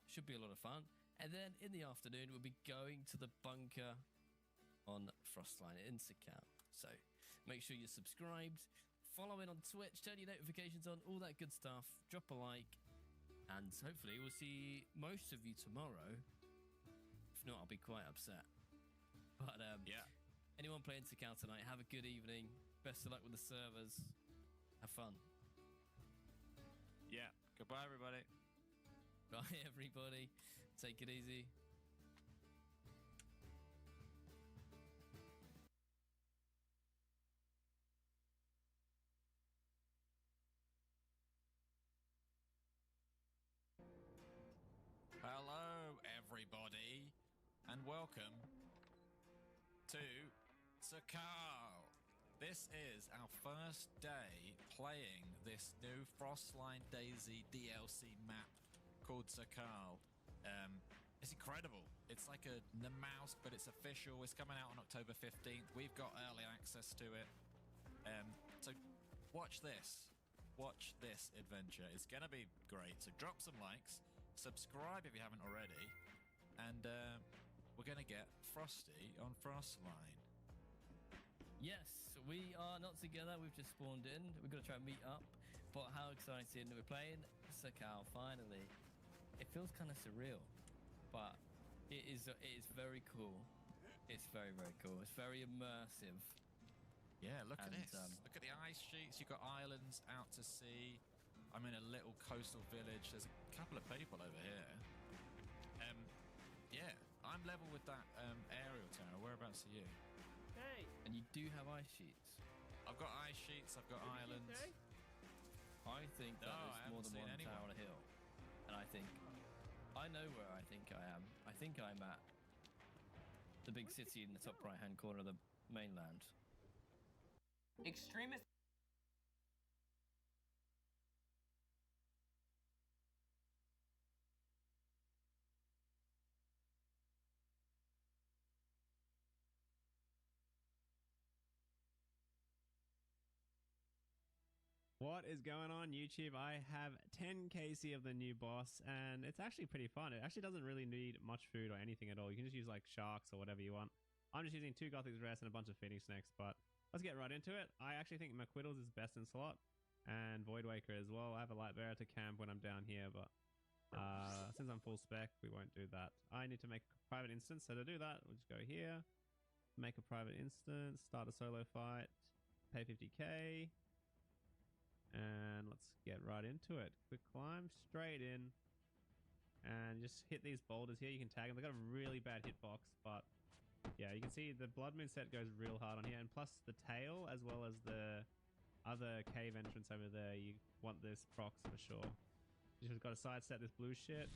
that. Should be a lot of fun. And then in the afternoon, we'll be going to the bunker on Frostline in Cactus. So make sure you're subscribed, follow in on Twitch, turn your notifications on, all that good stuff. Drop a like, and hopefully we'll see most of you tomorrow. If not, I'll be quite upset. But yeah, anyone playing Cactus tonight, have a good evening. Best of luck with the servers. Have fun. Yeah. Goodbye, everybody. Bye, everybody. Take it easy. Hello, everybody, and welcome to Cactus. This is our first day playing this new Frostline Daisy DLC map called Cactus. It's incredible. It's like a mouse, but it's official. It's coming out on October 15th. We've got early access to it. So watch this. Watch this adventure. It's going to be great. So drop some likes. Subscribe if you haven't already. And we're going to get Frosty on Frostline. Yes, we are not together. We've just spawned in. We're going to try and meet up. But how exciting. We're playing Cactus finally. It feels kind of surreal, but it is very cool. It's very, very cool. It's very immersive. Yeah, look at this. Look at the ice sheets. You've got islands out to sea. I'm in a little coastal village. There's a couple of people over here. Yeah, I'm level with that aerial tower. Whereabouts are you? Hey. And you do have ice sheets. I've got ice sheets. I've got islands. Okay? I think that there's more than one tower on a hill. And I know where I think I am. I think I'm at the big city in the top right-hand corner of the mainland. Extremist. What is going on, YouTube? I have 10 KC of the new boss, and it's actually pretty fun. It actually doesn't really need much food or anything at all. You can just use like sharks or whatever you want. I'm just using 2 Gothic's Rest and a bunch of feeding snakes, but let's get right into it. I actually think McQuiddles is best in slot, and Voidwaker as well. I have a light bearer to camp when I'm down here, but since I'm full spec, we won't do that. I need to make a private instance, so to do that, we'll just go here, make a private instance, start a solo fight, pay 50k. And let's get right into it. Quick climb straight in and just hit these boulders here. You can tag them. They've got a really bad hitbox, but yeah, you can see the Blood Moon set goes real hard on here, and plus the tail as well as the other cave entrance over there. You want this procs for sure. You just got to sidestep this blue shit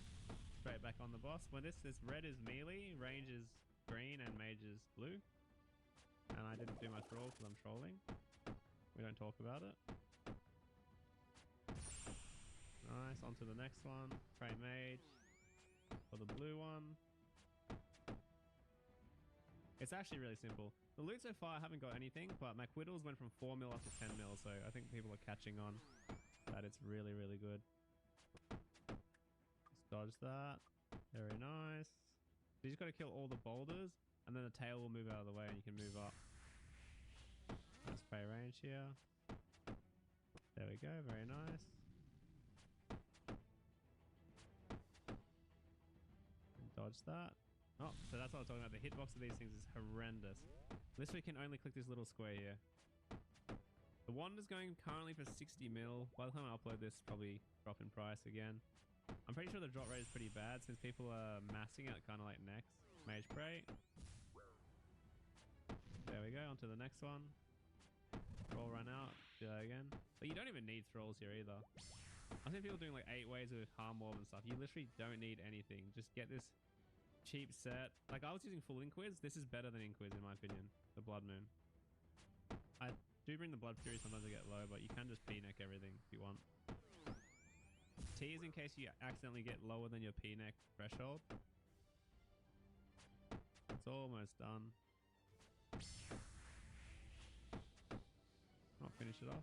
straight back on the boss. When this red is melee, range is green, and mage is blue. And I didn't do much roll because I'm trolling. We don't talk about it. Nice, on to the next one. Pray Mage for the blue one. It's actually really simple. The loot so far, I haven't got anything, but McQuiddles went from 4 mil up to 10 mil, so I think people are catching on that it's really, really good. Just dodge that. Very nice. You just got to kill all the boulders, and then the tail will move out of the way and you can move up. Let's pray range here. There we go, very nice. Dodge that. Oh, so that's what I was talking about. The hitbox of these things is horrendous. This we can only click this little square here. The wand is going currently for 60 mil. By the time I upload this, probably drop in price again. I'm pretty sure the drop rate is pretty bad since people are massing it kind of like next. Mage Prey. There we go, on to the next one. Troll run out. Do that again. But you don't even need thralls here either. I've seen people doing like 8 ways with harm orb and stuff. You literally don't need anything. Just get this cheap set. Like I was using full Inquiz. This is better than Inquiz in my opinion. The Blood Moon. I do bring the Blood Fury sometimes to get low, but you can just P-neck everything if you want. T is in case you accidentally get lower than your P-neck threshold. It's almost done. I'll finish it off.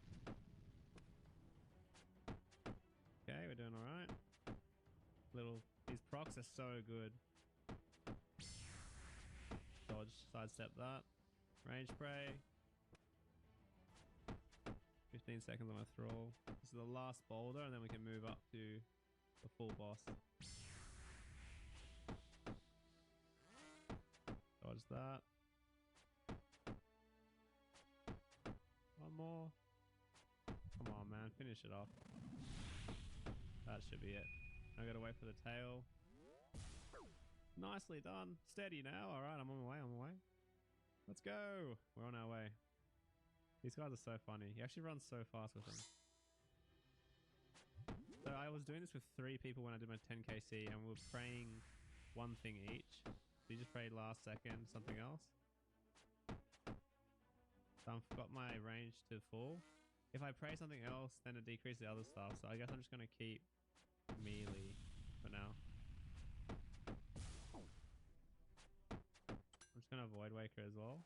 Okay, we're doing alright. Little These procs are so good. Dodge, sidestep that. Range spray. 15 seconds on my thrall. This is the last boulder, and then we can move up to the full boss. Dodge that. One more. Come on, man. Finish it off. That should be it. I gotta wait for the tail. Nicely done. Steady now. Alright, I'm on my way. Let's go. We're on our way. These guys are so funny. He actually runs so fast with them. So I was doing this with 3 people when I did my 10kc, and we were praying one thing each. So you just prayed last second something else. So I've got my range to full. If I pray something else, then it decreases the other stuff. So I guess I'm just going to keep melee for now. I'm just going to avoid Waker as well.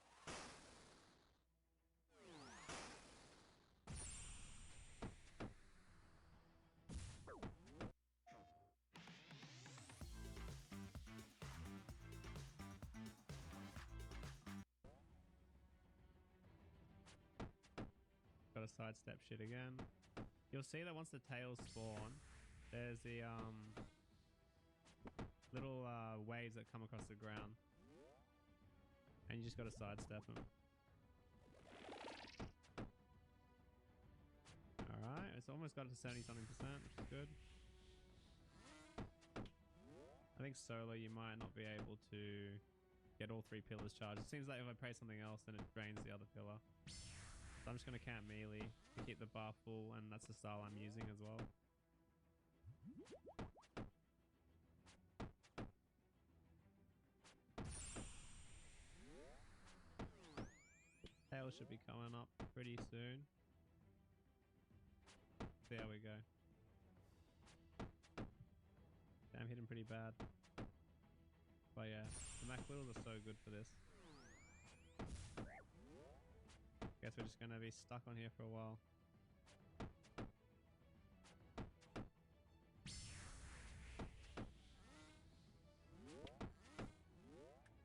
Got to sidestep shit again. You'll see that once the tails spawn, there's the little waves that come across the ground, and you just got to sidestep them. Alright, it's almost got to 70-something%, which is good. I think solo you might not be able to get all 3 pillars charged. It seems like if I pray something else, then it drains the other pillar. So I'm just going to camp melee to keep the bar full, and that's the style I'm using as well. Tail should be coming up pretty soon. There we go. Damn, hit him pretty bad. But yeah, the Mac Whittles are so good for this. Guess we're just going to be stuck on here for a while.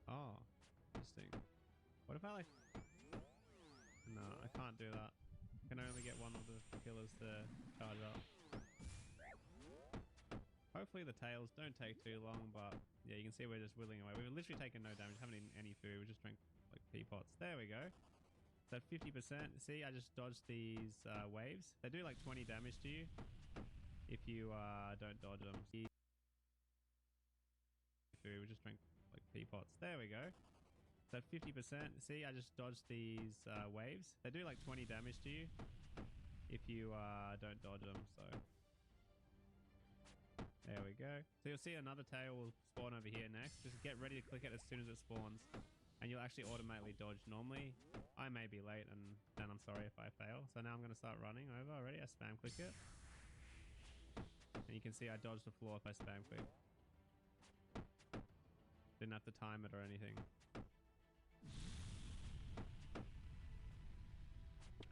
Oh, interesting. What if I like... No, I can't do that. I can only get one of the pillars to charge up. Hopefully the tails don't take too long, but yeah, you can see we're just whittling away. We've literally taken no damage, haven't eaten any food. We just drank like pea pots. There we go. So 50%. See, I just dodged these waves. They do like 20 damage to you if you don't dodge them. We just drank like pea pots. There we go. So 50%. See, I just dodged these waves. They do like 20 damage to you if you don't dodge them. So there we go. So you'll see another tail will spawn over here next. Just get ready to click it as soon as it spawns, and you'll actually automatically dodge. Normally, I may be late, and then I'm sorry if I fail. So now I'm going to start running over already. I spam click it. And you can see I dodged the floor if I spam click. Didn't have to time it or anything.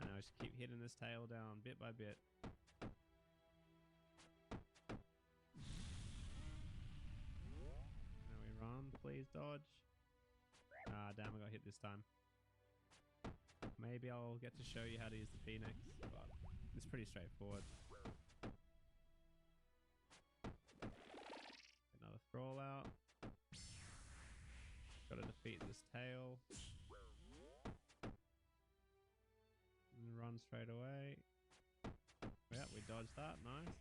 And I just keep hitting this tail down bit by bit. Now we run. Please dodge. Ah, damn, I got hit this time. Maybe I'll get to show you how to use the P next, but it's pretty straightforward. Another thrall out. Gotta defeat this tail. And run straight away. Yeah, we dodged that. Nice.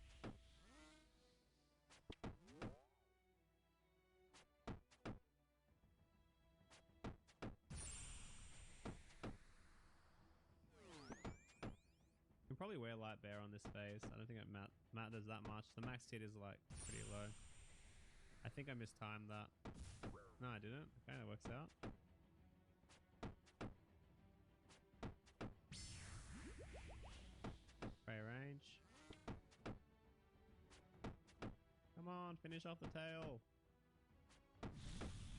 Probably wear light bear on this phase. I don't think it matters that much. The max hit is like pretty low. I think I mistimed that. No, I didn't. Okay, that works out. Spray range. Come on, finish off the tail.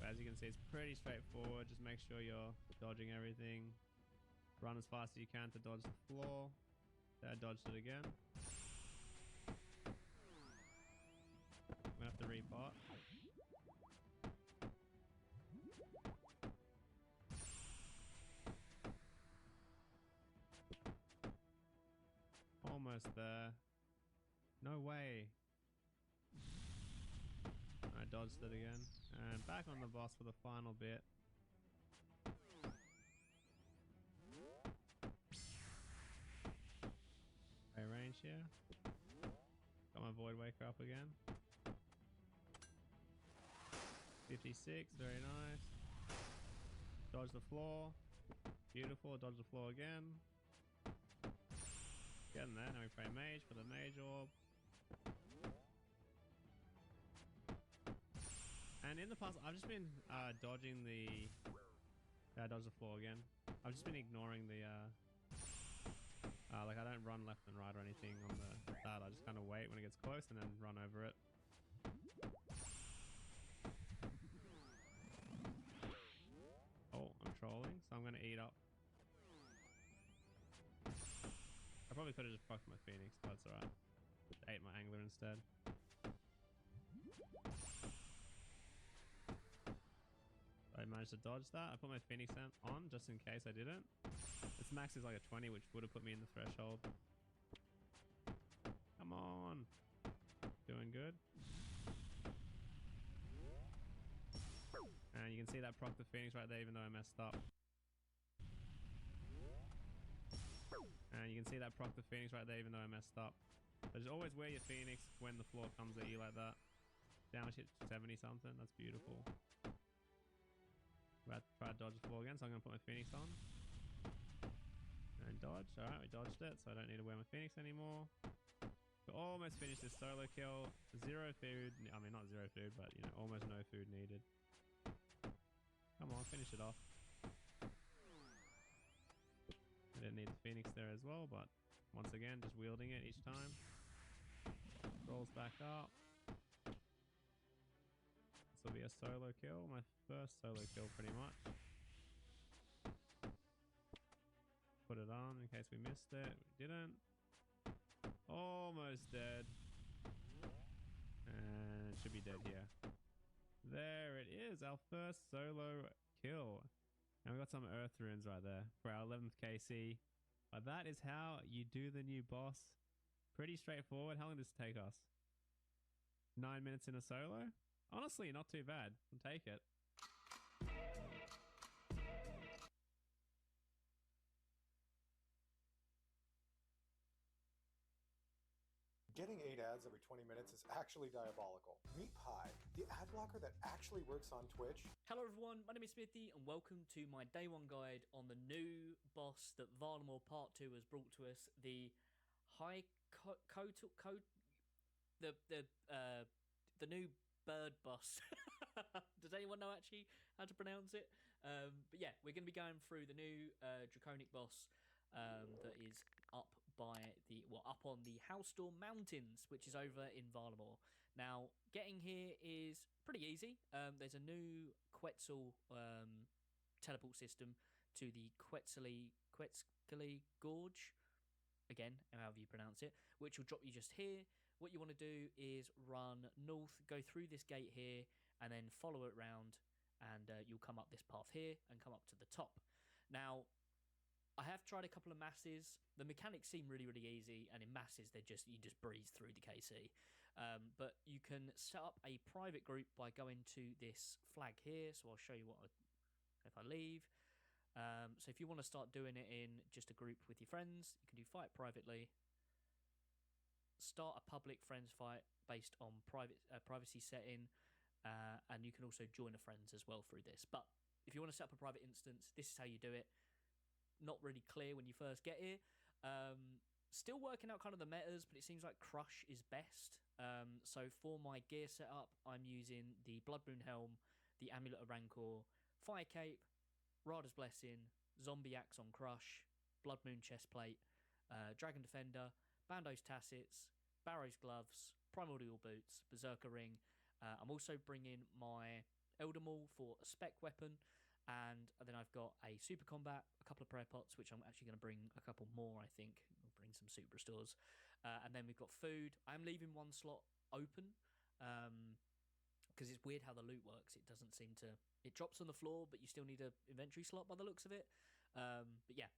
But as you can see, it's pretty straightforward. Just make sure you're dodging everything. Run as fast as you can to dodge the floor. I dodged it again. I'm gonna have to repot. almost there. No way. I dodged it again. And back on the boss for the final bit. Okay, range here. Got my Void Waker up again. 56, very nice. Dodge the floor. Beautiful, dodge the floor again. Getting there, now we play mage for the mage orb. And in the past, I've just been dodging the... dodge the floor again. I've just been ignoring the... like I don't run left and right or anything on that. I just kind of wait when it gets close and then run over it. Oh, I'm trolling, so I'm going to eat up. I probably could have just fucked my Phoenix, but it's alright. Ate my Angler instead. I managed to dodge that. I put my Phoenix on just in case I didn't. Its max is like a 20, which would have put me in the threshold. Come on. Doing good. And you can see that proc the Phoenix right there, even though I messed up. And you can see that proc the Phoenix right there, even though I messed up. So just always wear your Phoenix when the floor comes at you like that. Damage hit 70 something. That's beautiful. About to try to dodge the floor again, so I'm going to put my Phoenix on. And dodge. Alright, we dodged it, so I don't need to wear my Phoenix anymore. We almost finished this solo kill. Zero food. I mean, not zero food, but, you know, almost no food needed. Come on, finish it off. I didn't need the Phoenix there as well, but once again, just wielding it each time. Rolls back up. This will be a solo kill. My first solo kill, pretty much. Put it on in case we missed it. We didn't. Almost dead. And should be dead here. There it is, our first solo kill. And we got some earth runes right there for our 11th KC. But that is how you do the new boss. Pretty straightforward. How long does it take us? 9 minutes in a solo? Honestly, not too bad. I'll take it. Getting 8 ads every 20 minutes is actually diabolical. Meet Pi, the ad blocker that actually works on Twitch. Hello everyone, my name is Smithy and welcome to my day one guide on the new boss that Varlamore Part 2 has brought to us, the the new bird boss. Does anyone know actually how to pronounce it? But yeah, we're going to be going through the new draconic boss that is up on the Howstorm Mountains, which is over in Varlamore. Now, getting here is pretty easy. There's a new Quetzal teleport system to the Quetzali Gorge, again, however you pronounce it, which will drop you just here. What you want to do is run north, go through this gate here, and then follow it round, and you'll come up this path here and come up to the top. Now, I have tried a couple of masses. The mechanics seem really, really easy, and in masses, you just breeze through the KC. But you can set up a private group by going to this flag here. So I'll show you if I leave. So if you want to start doing it in just a group with your friends, you can do fight privately. Start a public friends fight based on privacy setting, and you can also join a friends as well through this. But if you want to set up a private instance, this is how you do it. Not really clear when you first get here. Still working out kind of the metas, but it seems like Crush is best. So for my gear setup, I'm using the Blood Moon Helm, the Amulet of Rancor, Fire Cape, Rada's Blessing, Zombie Axe on Crush, Blood Moon Chestplate, Dragon Defender, Bando's Tassets, Barrow's Gloves, Primordial Boots, Berserker Ring. I'm also bringing my Elder Maul for a spec weapon. And then I've got a super combat, a couple of prayer pots, which I'm actually going to bring a couple more, I think. We'll bring some super restores. And then we've got food. I'm leaving one slot open because it's weird how the loot works. It doesn't seem to... It drops on the floor, but you still need an inventory slot by the looks of it. But yeah,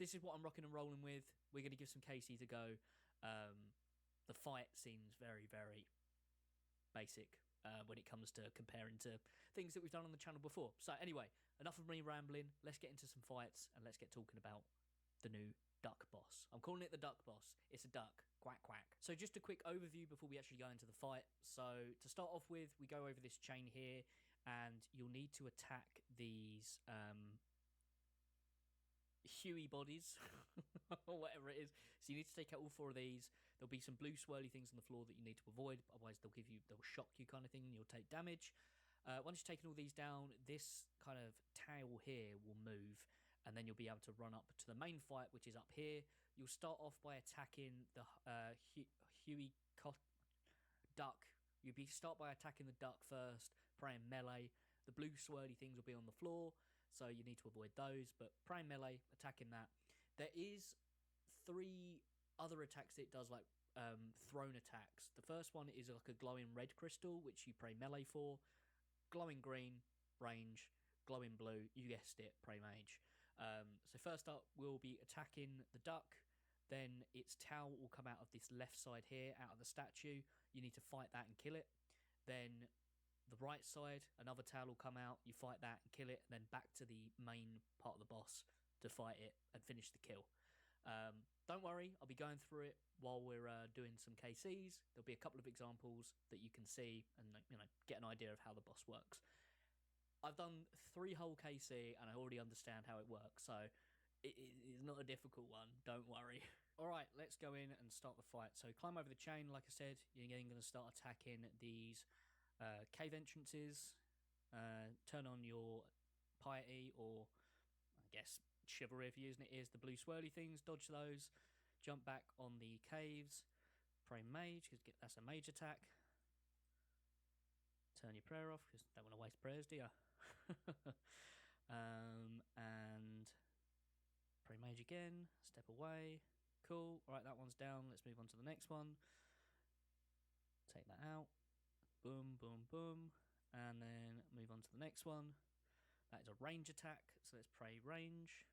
this is what I'm rocking and rolling with. We're going to give some KC to go. The fight seems very, very basic when it comes to comparing to things that we've done on the channel before. So anyway, enough of me rambling. Let's get into some fights and let's get talking about the new duck boss. I'm calling it the duck boss. It's a duck. Quack, quack. So just a quick overview before we actually go into the fight. So to start off with, we go over this chain here and you'll need to attack these Huey bodies or whatever it is. So you need to take out all 4 of these. There'll be some blue swirly things on the floor that you need to avoid, otherwise they'll shock you kind of thing and you'll take damage. Once you've taken all these down, this kind of tail here will move and then you'll be able to run up to the main fight, which is up here. You'll start off by attacking the Huey duck. You'll start by attacking the duck first, praying melee. The blue swirly things will be on the floor, so you need to avoid those, but praying melee, attacking that. There is 3 other attacks that it does, like thrown attacks. The first one is like a glowing red crystal, which you pray melee for. Glowing green, range. Glowing blue, you guessed it, pray mage. So first up, we'll be attacking the duck. Then its tail will come out of this left side here, out of the statue. You need to fight that and kill it. Then the right side, another tail will come out. You fight that and kill it. And then back to the main part of the boss to fight it and finish the kill. Don't worry, I'll be going through it while we're doing some KCs. There'll be a couple of examples that you can see and get an idea of how the boss works. I've done 3 whole KC and I already understand how it works, so it is not a difficult one, don't worry. Alright, let's go in and start the fight. So climb over the chain, like I said. You're then going to start attacking these cave entrances. Turn on your piety, or I guess chivalry if you're using it, is the blue swirly things. Dodge those. Jump back on the caves. Pray mage, because that's a mage attack. Turn your prayer off, because don't want to waste prayers, do you? And pray mage again. Step away. Cool. Alright, that one's down. Let's move on to the next one. Take that out. Boom, boom, boom. And then move on to the next one. That is a range attack, so let's pray range.